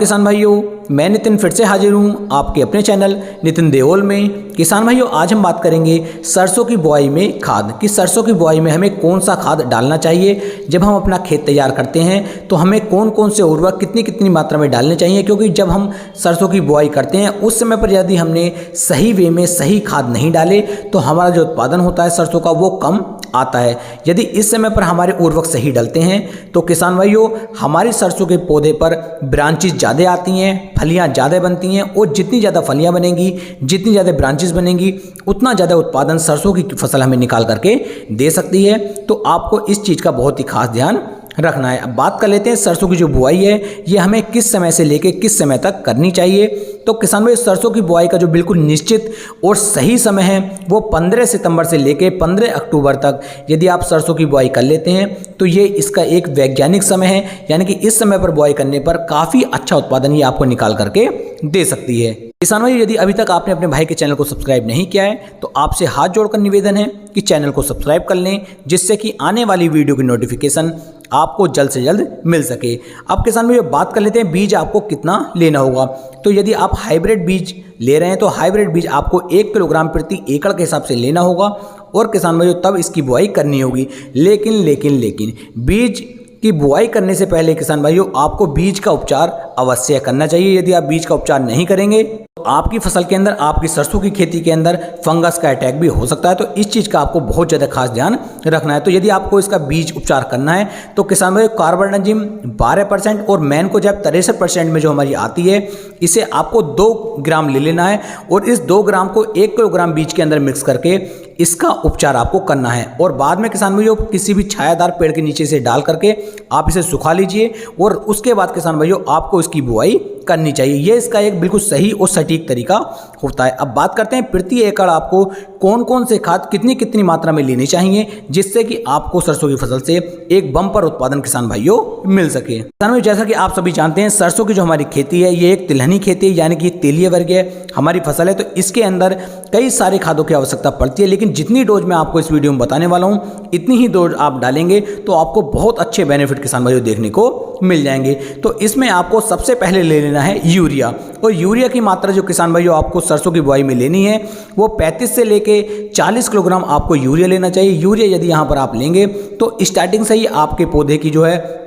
किसान भाइयों, मैं नितिन फिर से हाजिर हूँ आपके अपने चैनल नितिन देओल में। किसान भाइयों, आज हम बात करेंगे सरसों की बुआई में खाद कि सरसों की बुआई में हमें कौन सा खाद डालना चाहिए। जब हम अपना खेत तैयार करते हैं तो हमें कौन कौन से उर्वरक कितनी मात्रा में डालने चाहिए, क्योंकि जब हम सरसों की बुआई करते हैं उस समय पर यदि हमने सही वे में सही खाद नहीं डाले तो हमारा जो उत्पादन होता है सरसों का वो कम आता है। यदि इस समय पर हमारे उर्वरक सही डलते हैं तो किसान भाइयों, हमारी सरसों के पौधे पर ब्रांचेस ज़्यादा आती हैं, फलियां ज़्यादा बनती हैं, और जितनी ज़्यादा फलियां बनेंगी, जितनी ज़्यादा ब्रांचेस बनेंगी, उतना ज़्यादा उत्पादन सरसों की फसल हमें निकाल करके दे सकती है। तो आपको इस चीज़ का बहुत ही खास ध्यान रखना है। अब बात कर लेते हैं सरसों की जो बुआई है ये हमें किस समय से लेके किस समय तक करनी चाहिए। तो किसान भाई, सरसों की बुआई का जो बिल्कुल निश्चित और सही समय है वो 15 सितंबर से लेके 15 अक्टूबर तक यदि आप सरसों की बुआई कर लेते हैं तो ये इसका एक वैज्ञानिक समय है, यानी कि इस समय पर बुआई करने पर काफ़ी अच्छा उत्पादन ये आपको निकाल करके दे सकती है। किसान भाई, यदि अभी तक आपने अपने भाई के चैनल को सब्सक्राइब नहीं किया है तो आपसे हाथ जोड़कर निवेदन है कि चैनल को सब्सक्राइब कर लें, जिससे कि आने वाली वीडियो की नोटिफिकेशन आपको जल्द से जल्द मिल सके। अब किसान भाई, बात कर लेते हैं बीज आपको कितना लेना होगा। तो यदि आप हाइब्रिड बीज ले रहे हैं तो हाइब्रिड बीज आपको 1 किलोग्राम प्रति एकड़ के हिसाब से लेना होगा और किसान भाई तब इसकी बुआई करनी होगी। लेकिन बीज की बुआई करने से पहले किसान भाइयों आपको बीज का उपचार अवश्य करना चाहिए। यदि आप बीज का उपचार नहीं करेंगे तो आपकी फसल के अंदर, आपकी सरसों की खेती के अंदर फंगस का अटैक भी हो सकता है। तो इस चीज़ का आपको बहुत ज़्यादा खास ध्यान रखना है। तो यदि आपको इसका बीज उपचार करना है तो किसान भाई कार्बोडजिम 12% और मैनकोजेब 63% में जो हमारी आती है, इसे आपको 2 ग्राम ले लेना है और इस 2 ग्राम को 1 किलोग्राम बीज के अंदर मिक्स करके इसका उपचार आपको करना है। और बाद में किसान भाइयों किसी भी छायादार पेड़ के नीचे से डाल करके आप इसे सुखा लीजिए और उसके बाद किसान भाइयों आपको इसकी बुआई करनी चाहिए। ये इसका एक बिल्कुल सही और सटीक तरीका होता है। अब बात करते हैं प्रति एकड़ आपको कौन कौन से खाद कितनी मात्रा में लेनी चाहिए, जिससे कि आपको सरसों की फसल से एक बम्पर उत्पादन किसान भाइयों मिल सके। किसान भाई, जैसा कि आप सभी जानते हैं सरसों की जो हमारी खेती है ये एक तिलहनी खेती है, यानी कि तेलीय वर्गीय हमारी फसल है। तो इसके अंदर कई सारे खादों की आवश्यकता पड़ती है, लेकिन जितनी डोज मैं आपको इस वीडियो में बताने वाला हूँ इतनी ही डोज आप डालेंगे तो आपको बहुत अच्छे बेनिफिट किसान भाइयों देखने को मिल जाएंगे। तो इसमें आपको सबसे पहले ले लेना है यूरिया, और यूरिया की मात्रा जो किसान भाइयों आपको सरसों की बुआई में लेनी है वो 35 से लेके 40 किलोग्राम आपको यूरिया लेना चाहिए। यूरिया यदि यहाँ पर आप लेंगे तो स्टार्टिंग से ही आपके पौधे की जो है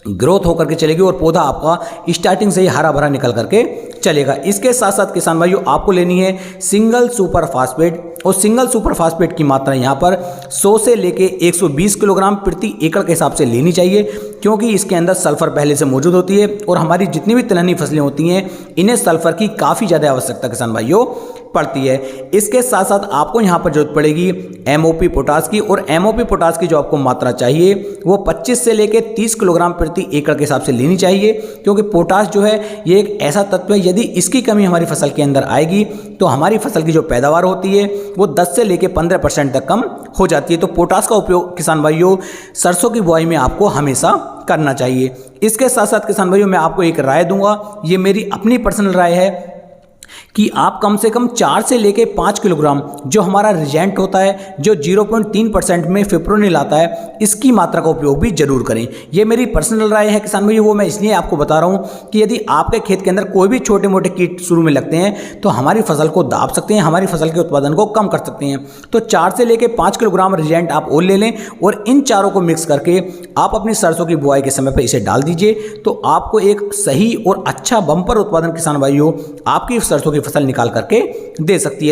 ग्रोथ होकर के चलेगी और पौधा आपका स्टार्टिंग से ही हरा भरा निकल करके चलेगा। इसके साथ साथ किसान भाइयों आपको लेनी है सिंगल सुपर फास्फेट, और सिंगल सुपर फास्फेट की मात्रा यहाँ पर 100 से लेके 120 किलोग्राम प्रति एकड़ के हिसाब से लेनी चाहिए, क्योंकि इसके अंदर सल्फर पहले से मौजूद होती है और हमारी जितनी भी तिलहनी फसलें होती हैं इन्हें सल्फर की काफ़ी ज़्यादा आवश्यकता किसान भाइयों पड़ती है। इसके साथ साथ आपको यहाँ पर जरूरत पड़ेगी एमओपी पोटास की, और एमओपी पोटास की जो आपको मात्रा चाहिए वो 25 से लेके 30 किलोग्राम प्रति एकड़ के हिसाब से लेनी चाहिए, क्योंकि पोटास जो है ये एक ऐसा तत्व है यदि इसकी कमी हमारी फसल के अंदर आएगी तो हमारी फसल की जो पैदावार होती है वो 10 से लेके 15% तक कम हो जाती है। तो पोटास का उपयोग किसान भाइयों सरसों की बुआई में आपको हमेशा करना चाहिए। इसके साथ साथ किसान भाइयों मैं आपको एक राय दूंगा, ये मेरी अपनी पर्सनल राय है कि आप कम से कम 4 से लेके 5 किलोग्राम जो हमारा रिजेंट होता है, जो 0.3% में फिप्रोनिल आता है, इसकी मात्रा का उपयोग भी जरूर करें। ये मेरी पर्सनल राय है किसान भाई, वो मैं इसलिए आपको बता रहा हूँ कि यदि आपके खेत के अंदर कोई भी छोटे मोटे कीट शुरू में लगते हैं तो हमारी फसल को दाब सकते हैं, हमारी फसल के उत्पादन को कम कर सकते हैं। तो 4 से लेके 5 किलोग्राम रिजेंट आप और ले लें और इन चारों को मिक्स करके आप अपनी सरसों की बुआई के समय पर इसे डाल दीजिए, तो आपको एक सही और अच्छा बम्पर उत्पादन किसान भाइयों आपकी सरसों की फसल निकाल करके दे सकती है।